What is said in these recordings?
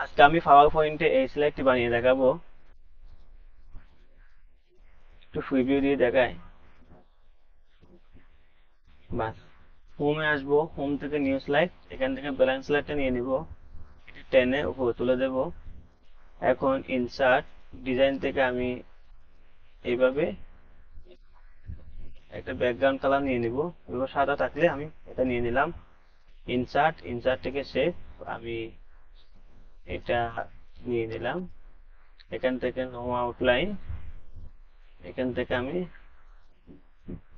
আজকে আমি পাওয়ার পয়েন্টে এই স্লাইডটি বানিয়ে দেখাবো। একটু প্রিভিউ দিয়ে দেখাই। বাস, হোমে আসবো, হোম থেকে নিউ স্লাইড, এখান থেকে ব্ল্যাঙ্ক স্লাইডটা নিয়ে নিব, এটা টেনে উপরে তুলে দেব। এখন ইনসার্ট ডিজাইন থেকে আমি এইভাবে একটা ব্যাকগ্রাউন্ড কালার নিয়ে নিব। এবার সাদা থাকলে আমি এটা নিয়ে নিলাম। ইনসার্ট থেকে শেপ আমি এটা নিয়ে নিলাম। এখান থেকে নো আউটলাইন, এখান থেকে আমি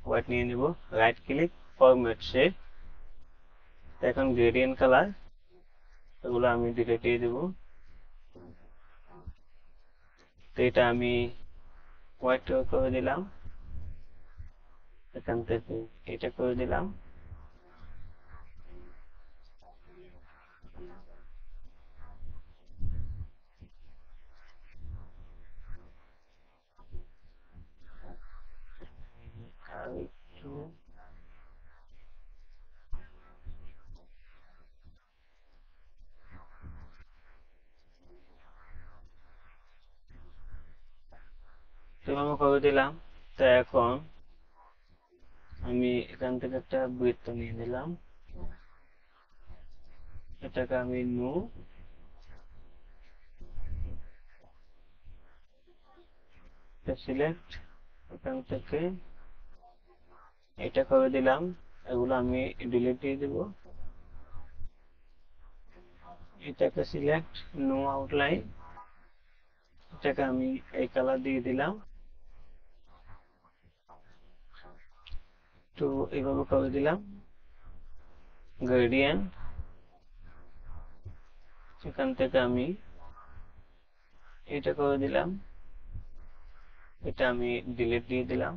হোয়াইট নিয়ে নিব। Right click, format shape. এখন গ্রেডিয়েন্ট কালার, এগুলো আমি ডিলিট দিয়ে দেব। তো এটা আমি হোয়াইট করে দিলাম, এখান থেকে এটা করে দিলাম। আর একটু এভাবে করে দিলাম। তো এখন আমি এখান থেকে একটা বৃত্ত নিয়ে নিলাম, এটাকে আমি নো সিলেক্ট, এখান থেকে এটা করে দিলাম। এগুলো আমি ডিলিট দিয়ে দেব। এটাকে সিলেক্ট, নো আউটলাইন, এটাকে আমি এই কালার দিয়ে দিলাম। তো এইভাবে করে দিলাম। গ্রেডিয়েন্ট, এখান থেকে আমি এটা করে দিলাম, এটা আমি ডিলিট দিয়ে দিলাম।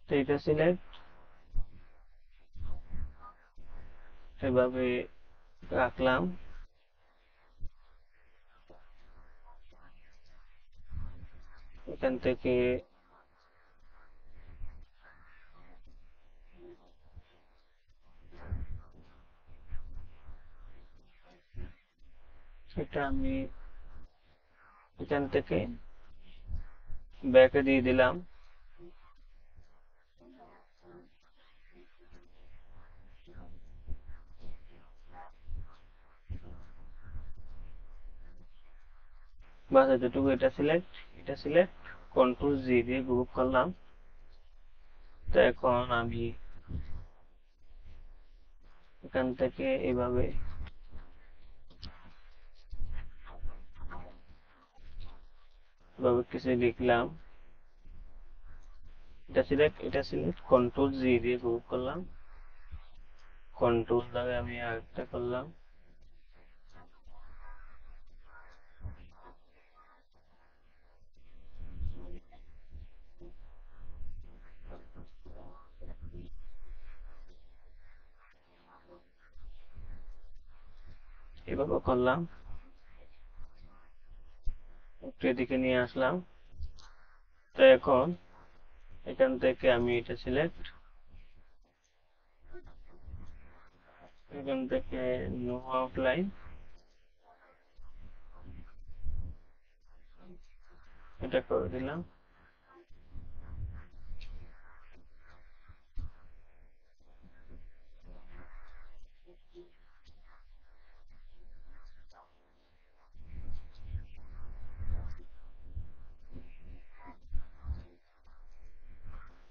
তো এটা সিলেক্ট, এভাবে রাখলাম। এখান থেকে এটা আমি এখান থেকে ব্যাকে দিয়ে দিলাম। বাস এতটুকু। এটা সিলেক্ট, কন্ট্রোল জি দিয়ে গ্রুপ করলাম। তো এখন আমি এখান থেকে এইভাবে কিছু লিখলাম। এটা সিলেক্ট, কন্ট্রোল জি দিয়ে গ্রুপ করলাম। কন্ট্রোল দ্বারা আমি আরেকটা করলাম। এভাবে করলাম, একটু এদিকে নিয়ে আসলাম। তো এখন এখান থেকে আমি এটা সিলেক্ট, এখান থেকে নো আউটলাইন, এটা করে দিলাম।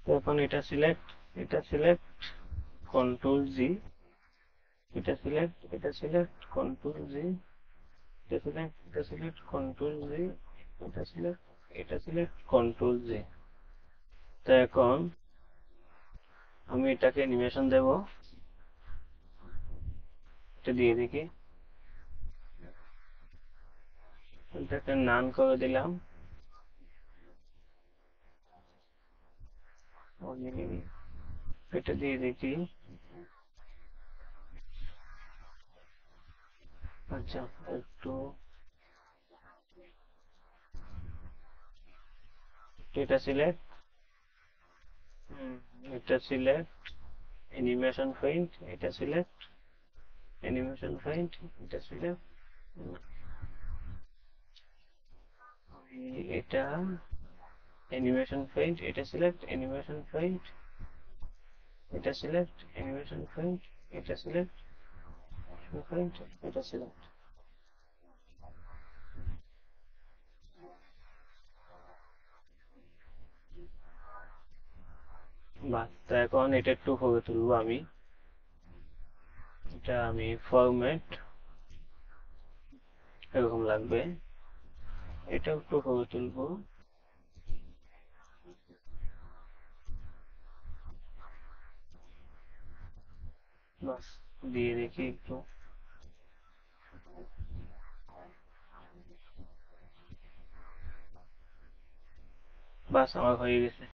তো এখন এটা সিলেক্ট, কন্ট্রোল জি, এটা সিলেক্ট, কন্ট্রোল জি, এটা সিলেক্ট, কন্ট্রোল জি, এটা সিলেক্ট, কন্ট্রোল জি। তো এখন আমি এটাকে অ্যানিমেশন দেব, এটা দিয়ে দেখি। এটাকে নান করে দিলাম। এটা দিয়ে দেখি। আচ্ছা, একটু এটা সিলেক্ট, এটা সিলেক্ট অ্যানিমেশন পেইন্ট, এটা সিলেক্ট অ্যানিমেশন পেইন্ট, এটা সিলেক্ট, এটা অ্যানিমেশন পেইন্ট, এটা সিলেক্ট অ্যানিমেশন পেইন্ট, এটা সিলেক্ট অ্যানিমেশন পেইন্ট, এটা সিলেক্ট পেইন্ট, এটা সিলেক্ট। বাস, তো এখন এটা একটু করে তুলবো আমি। এটা আমি ফরম্যাট এরকম লাগবে, এটা একটু করে তুলবো। বাস, দিয়ে দেখি একটু। বাস, আমার হয়ে গেছে।